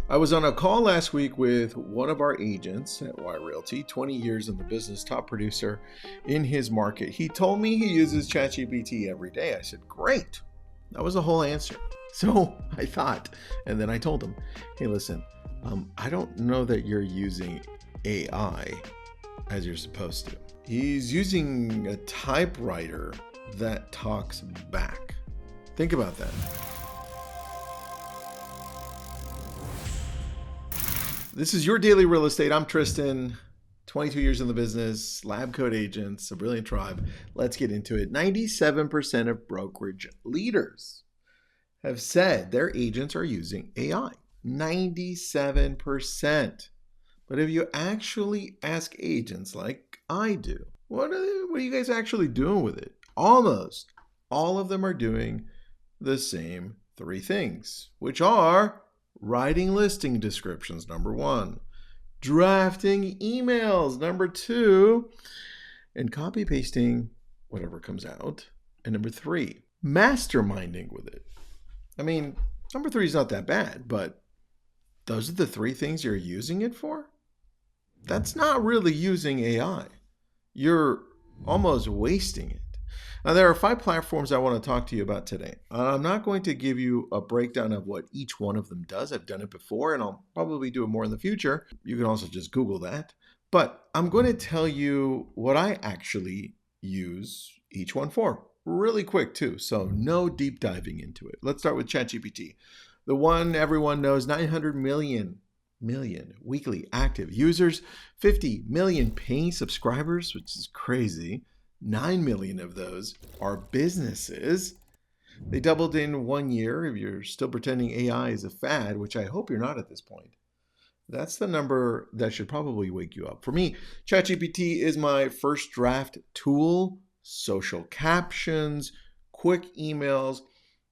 I was on a call last week with one of our agents at Y Realty, 20 years in the business, top producer in his market. He told me he uses ChatGPT every day. I said, great. That was the whole answer. So I thought, and then I told him, hey, listen, I don't know that you're using AI as you're supposed to. He's using a typewriter that talks back. Think about that. This is Your Daily Real Estate. I'm Tristan, 22 years in the business, lab coat agents, a brilliant tribe. Let's get into it. 97% of brokerage leaders have said their agents are using AI. 97%. But if you actually ask agents like I do, what are you guys actually doing with it? Almost all of them are doing the same three things, which are writing listing descriptions, number one, drafting emails, number two, and copy pasting whatever comes out, and number three, masterminding with it. I mean, number three is not that bad, but those are the three things you're using it for? That's not really using AI. You're almost wasting it. Now, there are 5 platforms I want to talk to you about today. I'm not going to give you a breakdown of what each one of them does. I've done it before, and I'll probably do it more in the future. You can also just Google that. But I'm going to tell you what I actually use each one for. Really quick, too, so no deep diving into it. Let's start with ChatGPT. The one everyone knows, 900 million weekly active users, 50 million paying subscribers, which is crazy. 9 million of those are businesses. They doubled in 1 year. If you're still pretending AI is a fad, which I hope you're not at this point, that's the number that should probably wake you up. For me, ChatGPT is my first draft tool, social captions, quick emails,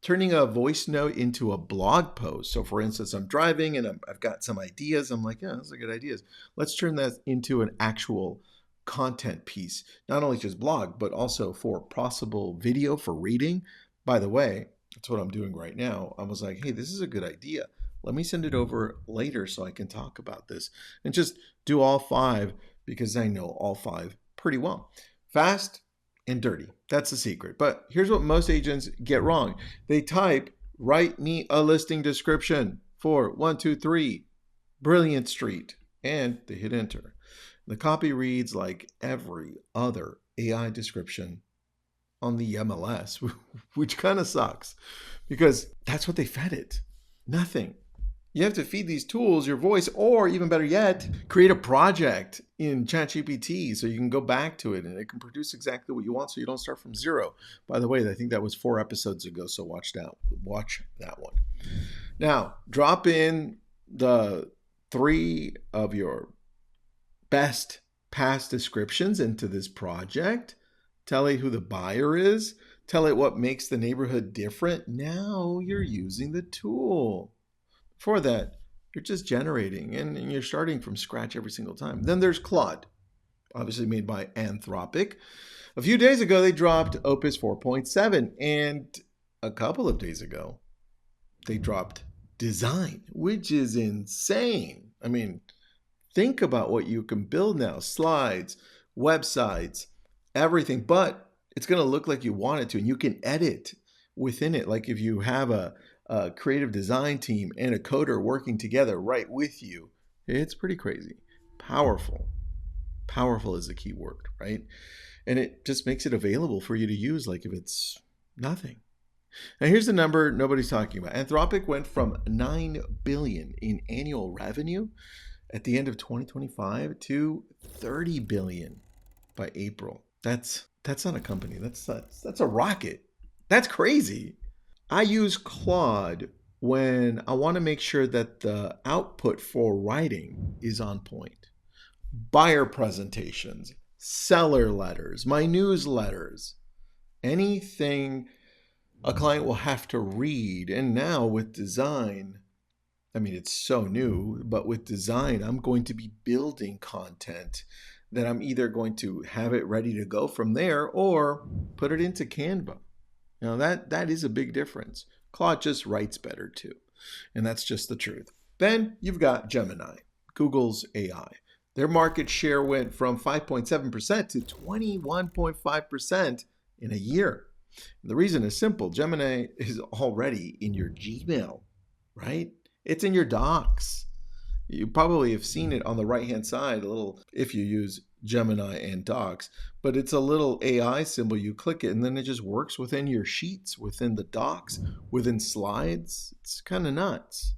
turning a voice note into a blog post. So for instance, I'm driving and I've got some ideas. I'm like, yeah, those are good ideas. Let's turn that into an actual content piece, not only just blog, but also for possible video for reading. By the way, that's what I'm doing right now. I was like, hey, this is a good idea. Let me send it over later so I can talk about this and just do all 5 because I know all 5 pretty well. Fast and dirty. That's the secret. But here's what most agents get wrong. They type, write me a listing description for 123 Brilliant Street, and they hit enter. The copy reads like every other AI description on the MLS, which kind of sucks because that's what they fed it. Nothing. You have to feed these tools your voice, or even better yet, create a project in ChatGPT so you can go back to it and it can produce exactly what you want so you don't start from zero. By the way, I think that was 4 episodes ago, so watch that one. Now, drop in the 3 of your best past descriptions into this project. Tell it who the buyer is. Tell it what makes the neighborhood different. Now you're using the tool. Before that, you're just generating and you're starting from scratch every single time. Then there's Claude, obviously made by Anthropic. A few days ago, they dropped Opus 4.7, and a couple of days ago, they dropped Design, which is insane. I mean, think about what you can build now. Slides, websites, everything. But it's going to look like you want it to. And you can edit within it. Like if you have a creative design team and a coder working together right with you. It's pretty crazy. Powerful. Powerful is the key word, right? And it just makes it available for you to use like if it's nothing. Now here's the number nobody's talking about. Anthropic went from 9 billion in annual revenue at the end of 2025 to 30 billion by April. That's not a company. That's a rocket. That's crazy. I use Claude when I want to make sure that the output for writing is on point. Buyer presentations, seller letters, my newsletters, anything a client will have to read. And now with design, I mean, it's so new, but with design, I'm going to be building content that I'm either going to have it ready to go from there or put it into Canva. Now that is a big difference. Claude just writes better too. And that's just the truth. Then you've got Gemini, Google's AI. Their market share went from 5.7% to 21.5% in a year. The reason is simple. Gemini is already in your Gmail, right? It's in your docs. You probably have seen it on the right-hand side, a little, if you use Gemini and Docs, but it's a little AI symbol. You click it and then it just works within your sheets, within the docs, within slides. It's kind of nuts.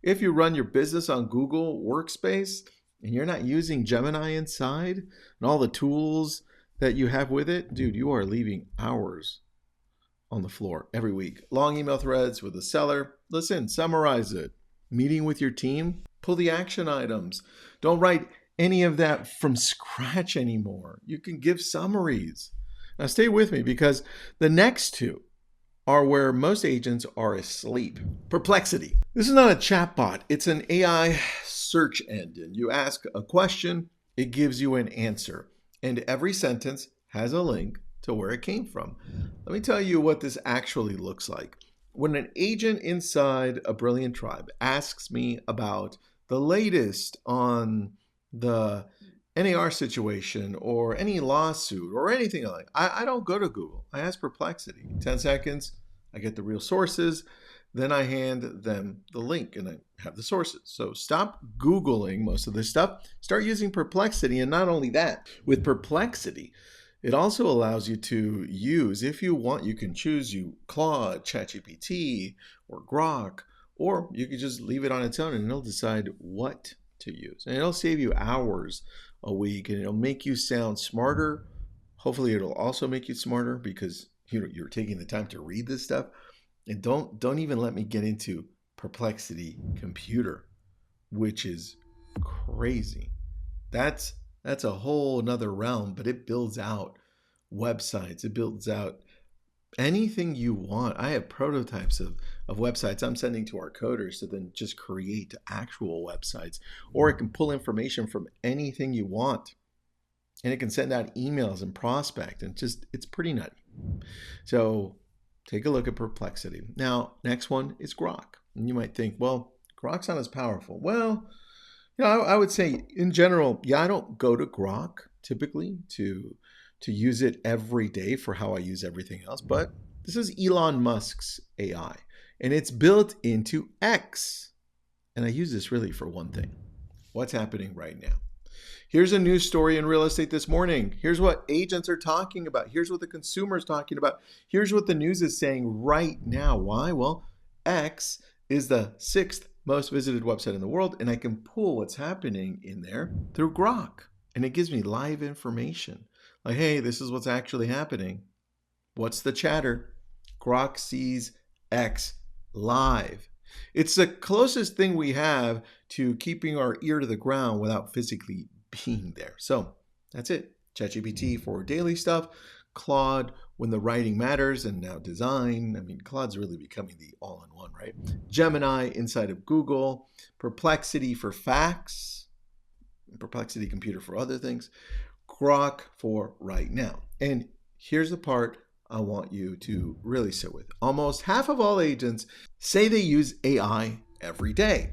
If you run your business on Google Workspace and you're not using Gemini inside and all the tools that you have with it, dude, you are leaving hours on the floor every week. Long email threads with a seller. Listen, summarize it. Meeting with your team, pull the action items. Don't write any of that from scratch anymore. You can give summaries. Now stay with me because the next two are where most agents are asleep. Perplexity. This is not a chatbot. It's an AI search engine. You ask a question, it gives you an answer. And every sentence has a link to where it came from. Let me tell you what this actually looks like. When an agent inside a Brilliant Tribe asks me about the latest on the NAR situation or any lawsuit or anything like that, I don't go to Google. I ask Perplexity. 10 seconds, I get the real sources. Then I hand them the link and I have the sources. So stop Googling most of this stuff. Start using Perplexity. And not only that, with Perplexity, it also allows you to use, if you want, you can choose Claude, ChatGPT, or Grok, or you could just leave it on its own and it'll decide what to use. And it'll save you hours a week and it'll make you sound smarter. Hopefully it'll also make you smarter because you're taking the time to read this stuff. And don't even let me get into Perplexity Computer, which is crazy. That's a whole nother realm, but it builds out websites. It builds out anything you want. I have prototypes of websites I'm sending to our coders to then just create actual websites. Or it can pull information from anything you want. And it can send out emails and prospect. And it's pretty nutty. So take a look at Perplexity. Now, next one is Grok. And you might think, well, Grok's not as powerful. Well, I would say in general, I don't go to Grok typically to use it every day for how I use everything else. But this is Elon Musk's AI, and it's built into X. And I use this really for one thing. What's happening right now? Here's a news story in real estate this morning. Here's what agents are talking about. Here's what the consumer is talking about. Here's what the news is saying right now. Why? Well, X is the 6th most visited website in the world, and I can pull what's happening in there through Grok. And it gives me live information. Like, hey, this is what's actually happening. What's the chatter? Grok sees X live. It's the closest thing we have to keeping our ear to the ground without physically being there. So that's it. ChatGPT for daily stuff. Claude when the writing matters, and now design. I mean, Claude's really becoming the all-in-one, right? Gemini inside of Google. Perplexity for facts. Perplexity Computer for other things. Grok for right now. And here's the part I want you to really sit with. Almost half of all agents say they use AI every day,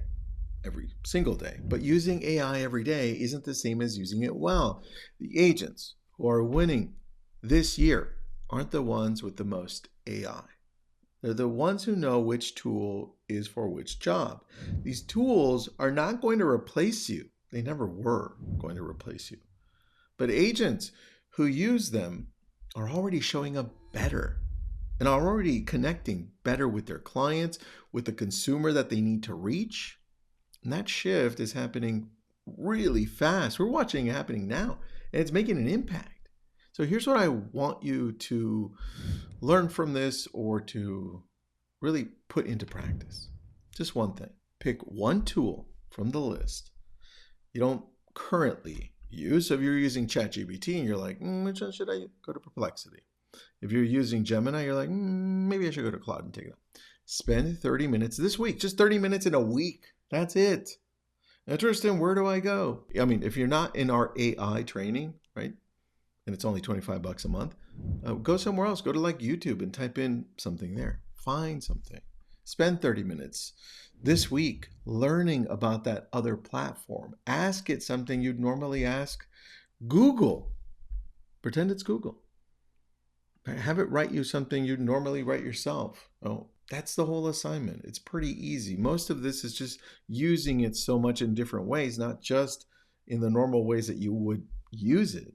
every single day. But using AI every day isn't the same as using it well. The agents who are winning this year aren't the ones with the most AI. They're the ones who know which tool is for which job. These tools are not going to replace you. They never were going to replace you. But agents who use them are already showing up better and are already connecting better with their clients, with the consumer that they need to reach. And that shift is happening really fast. We're watching it happening now, and it's making an impact. So here's what I want you to learn from this or to really put into practice. Just one thing. Pick one tool from the list you don't currently use. So if you're using ChatGPT and you're like, which one should I go to Perplexity? If you're using Gemini, you're like, maybe I should go to Claude and take it up. Spend 30 minutes this week, just 30 minutes in a week. That's it. Now, Tristan, where do I go? I mean, if you're not in our AI training, right, and it's only $25 a month, go somewhere else. Go to like YouTube and type in something there. Find something. Spend 30 minutes this week learning about that other platform. Ask it something you'd normally ask Google. Pretend it's Google. Have it write you something you'd normally write yourself. Oh, that's the whole assignment. It's pretty easy. Most of this is just using it so much in different ways, not just in the normal ways that you would use it,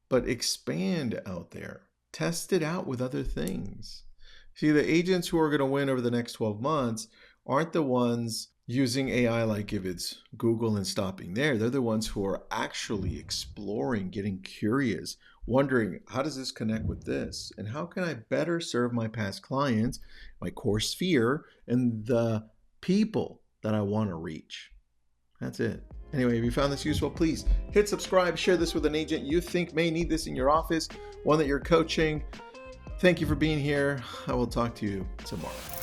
but expand out there. Test it out with other things. See, the agents who are going to win over the next 12 months aren't the ones using AI like if it's Google and stopping there. They're the ones who are actually exploring, getting curious, wondering, how does this connect with this? And how can I better serve my past clients, my core sphere, and the people that I want to reach? That's it. Anyway, if you found this useful, please hit subscribe, share this with an agent you think may need this in your office, one that you're coaching. Thank you for being here. I will talk to you tomorrow.